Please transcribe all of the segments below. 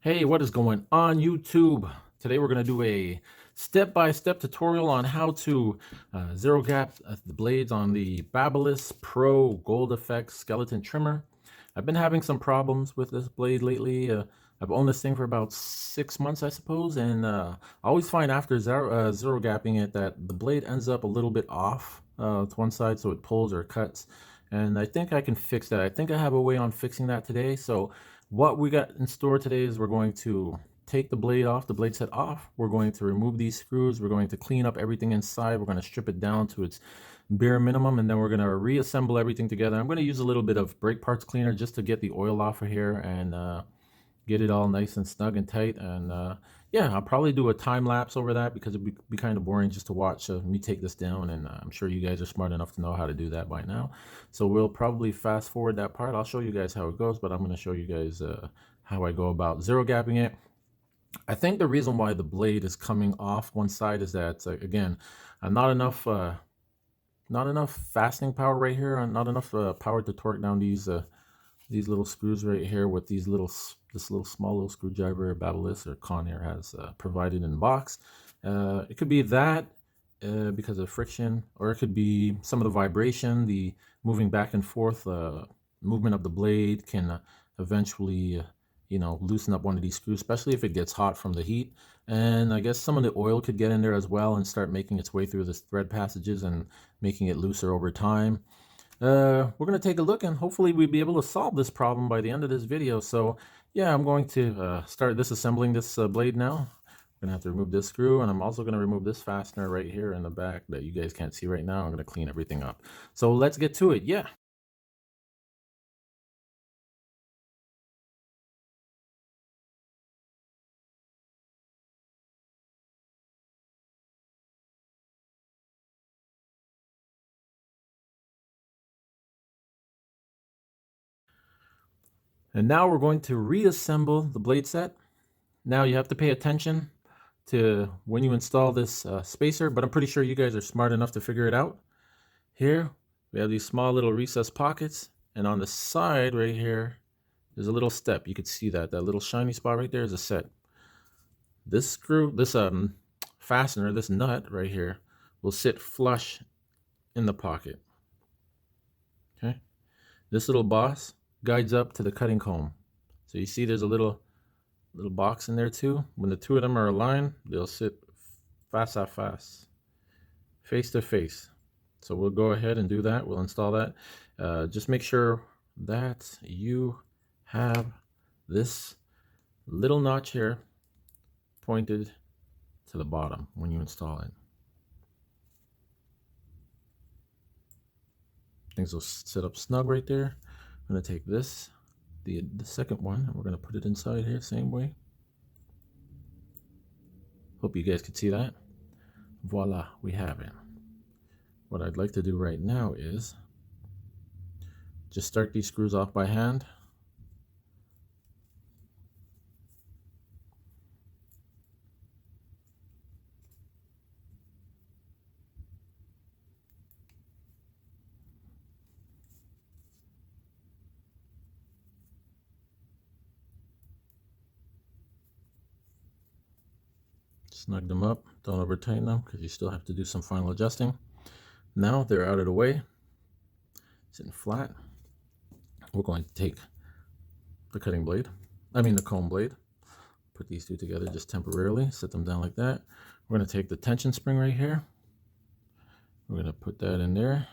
Hey, what is going on YouTube? Today we're going to do a step-by-step tutorial on how to zero gap the blades on the Babyliss Pro Gold Effect Skeleton Trimmer. I've been having some problems with this blade lately. I've owned this thing for about 6 months, I suppose, and I always find after zero gapping it that the blade ends up a little bit off to one side, so it pulls or cuts. And I think I can fix that. I think I have a way on fixing that today. So what we got in store today is we're going to take the blade off, the blade set off. We're going to remove these screws. We're going to clean up everything inside. We're going to strip it down to its bare minimum, and then we're going to reassemble everything together. I'm going to use a little bit of brake parts cleaner just to get the oil off of here and get it all nice and snug and tight. And yeah, I'll probably do a time lapse over that because it'd be kind of boring just to watch me take this down, and I'm sure you guys are smart enough to know how to do that by now. So we'll probably fast forward that part. I'll show you guys how it goes, but I'm going to show you guys how I go about zero gapping it. I think the reason why the blade is coming off one side is that again, not enough fastening power right here, not enough power to torque down these little screws right here with this little small little screwdriver Babyliss or Conair has provided in the box. It could be that because of friction, or it could be some of the vibration, the moving back and forth movement of the blade can eventually loosen up one of these screws, especially if it gets hot from the heat. And I guess some of the oil could get in there as well and start making its way through the thread passages and making it looser over time. We're going to take a look, and hopefully we'll be able to solve this problem by the end of this video. So yeah, I'm going to start disassembling this blade now. I'm going to have to remove this screw, and I'm also going to remove this fastener right here in the back that you guys can't see right now. I'm going to clean everything up. So let's get to it. Yeah. And now we're going to reassemble the blade set. Now you have to pay attention to when you install this spacer, but I'm pretty sure you guys are smart enough to figure it out. Here we have these small little recessed pockets, and on the side right here there's a little step. You could see that little shiny spot right there is a set. This screw, this fastener, this nut right here will sit flush in the pocket. Okay, this little boss guides up to the cutting comb. So you see there's a little box in there too. When the two of them are aligned, they'll sit face à face, face to face. So we'll go ahead and do that. We'll install that. Just make sure that you have this little notch here pointed to the bottom when you install it. Things will sit up snug right there. I'm going to take this, the second one, and we're going to put it inside here same way. Hope you guys can see that. Voila, we have it. What I'd like to do right now is just start these screws off by hand. Snug them up, don't over tighten them because you still have to do some final adjusting. Now they're out of the way, sitting flat. We're going to take the comb blade, put these two together just temporarily, set them down like that. We're going to take the tension spring right here. We're going to put that in there.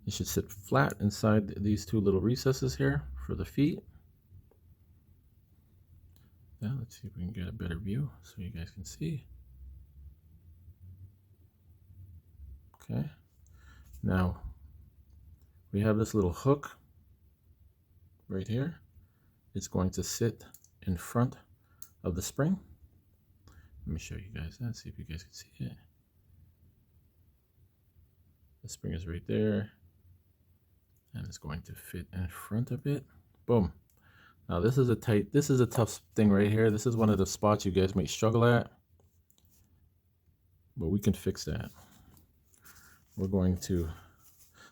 It should sit flat inside these two little recesses here for the feet. Now let's see if we can get a better view so you guys can see. Okay, now we have this little hook right here. It's going to sit in front of the spring. Let me show you guys that, see if you guys can see it. The spring is right there, and it's going to fit in front of it. Boom. Now this is a tough thing right here. This is one of the spots you guys might struggle at, but we can fix that. We're going to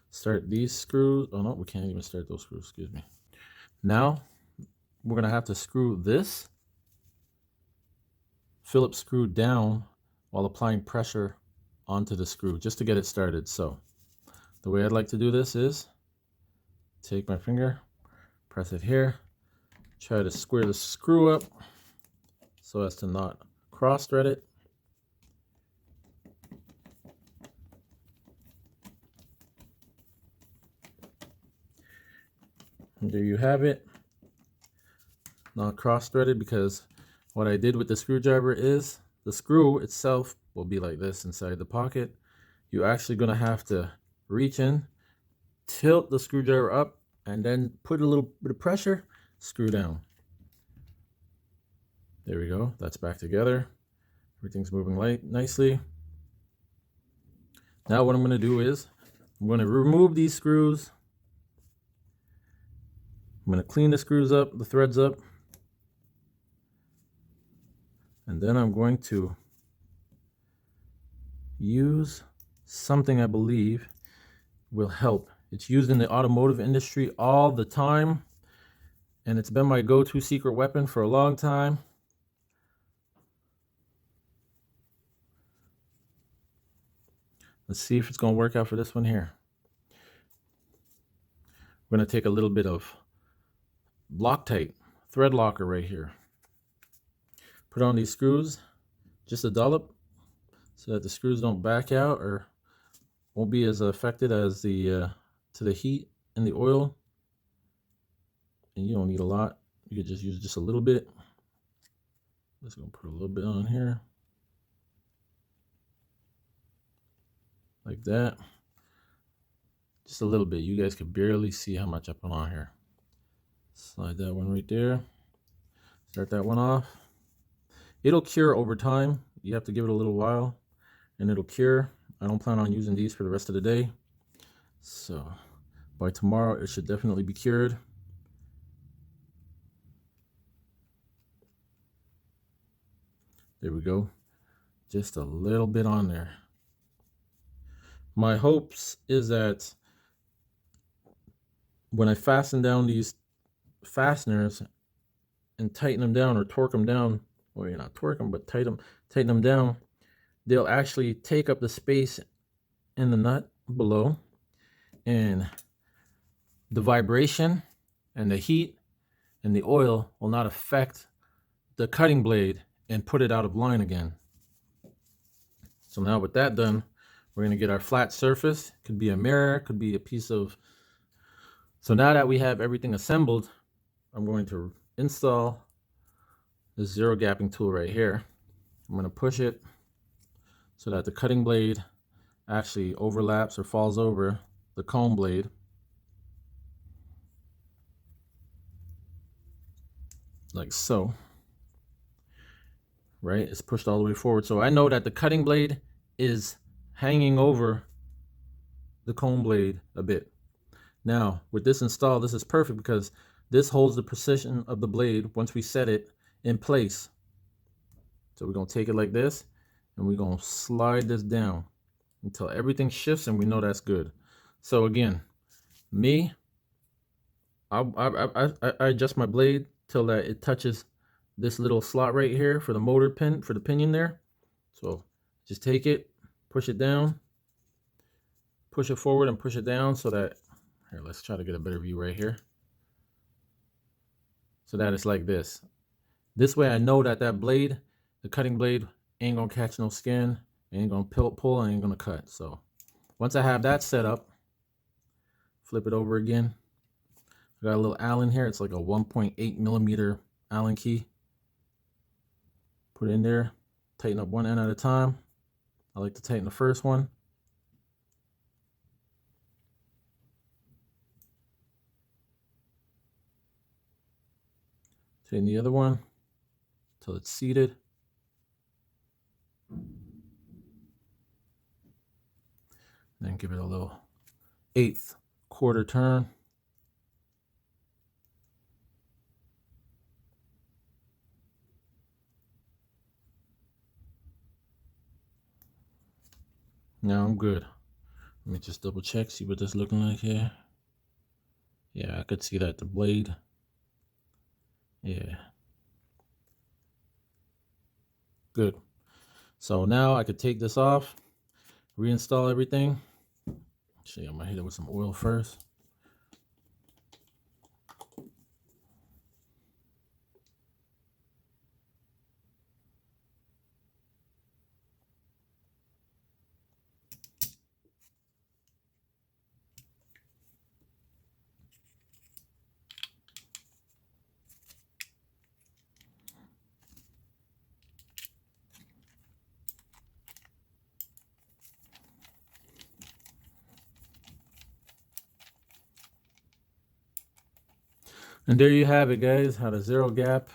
start these screws. Oh no, we can't even start those screws, excuse me. Now we're going to have to screw this Phillips screw down while applying pressure onto the screw just to get it started. So the way I'd like to do this is take my finger, press it here, try to square the screw up so as to not cross thread it. And there you have it. Not cross threaded, because what I did with the screwdriver is the screw itself will be like this inside the pocket. You're actually going to have to reach in, tilt the screwdriver up, and then put a little bit of pressure, screw down. There we go. That's back together. Everything's moving nicely. Now what I'm going to do is I'm going to remove these screws. I'm going to clean the screws up, the threads up. And then I'm going to use something I believe will help. It's used in the automotive industry all the time, and it's been my go-to secret weapon for a long time. Let's see if it's going to work out for this one here. We're going to take a little bit of Loctite thread locker right here. Put on these screws, just a dollop, so that the screws don't back out or won't be as affected as the to the heat and the oil. And you don't need a lot. You could just use just a little bit. Just gonna put a little bit on here, like that. Just a little bit. You guys could barely see how much I put on here. Slide that one right there. Start that one off. It'll cure over time. You have to give it a little while and it'll cure. I don't plan on using these for the rest of the day. So by tomorrow, it should definitely be cured. There we go. Just a little bit on there. My hopes is that when I fasten down these fasteners and tighten them down or torque them down, or you're not torque them, but tighten them down, they'll actually take up the space in the nut below, and the vibration and the heat and the oil will not affect the cutting blade and put it out of line again. So now with that done, we're going to get our flat surface. Could be a mirror, could be a piece of... So now that we have everything assembled, I'm going to install this zero gapping tool right here. I'm going to push it so that the cutting blade actually overlaps or falls over the comb blade. Like so. Right? It's pushed all the way forward. So I know that the cutting blade is hanging over the comb blade a bit. Now, with this installed, this is perfect because this holds the precision of the blade once we set it in place. So we're going to take it like this, and we're going to slide this down until everything shifts, and we know that's good. So again, I adjust my blade till that it touches this little slot right here for the motor pin, for the pinion there. So just take it, push it down, push it forward and push it down so that, here, let's try to get a better view right here. So that it's like this. This way I know that that blade, the cutting blade, ain't gonna catch no skin, ain't gonna pull, and ain't gonna cut. So once I have that set up, flip it over again. I got a little Allen here. It's like a 1.8 millimeter Allen key. Put it in there, tighten up one end at a time. I like to tighten the first one. Tighten the other one until it's seated. Then give it a little 1/8 quarter turn. Now I'm good. Let me just double check, see what this looking like here. Yeah, I could see that the blade Yeah. Good. So now I could take this off, reinstall everything. Actually, I'm gonna hit it with some oil first. And there you have it, guys. How to zero gap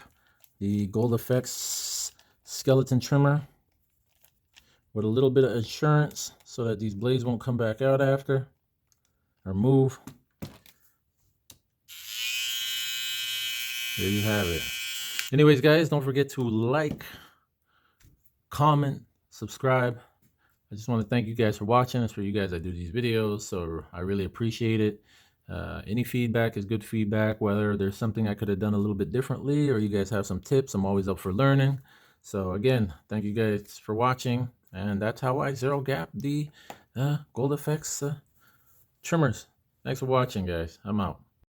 the Gold Effects skeleton trimmer with a little bit of insurance so that these blades won't come back out after or move. There you have it. Anyways, guys, don't forget to like, comment, subscribe. I just want to thank you guys for watching. It's for you guys I do these videos, so I really appreciate it. Any feedback is good feedback, whether there's something I could have done a little bit differently or you guys have some tips. I'm always up for learning. So again, thank you guys for watching. And that's how I zero gap the Gold Effects trimmers. Thanks for watching, guys. I'm out.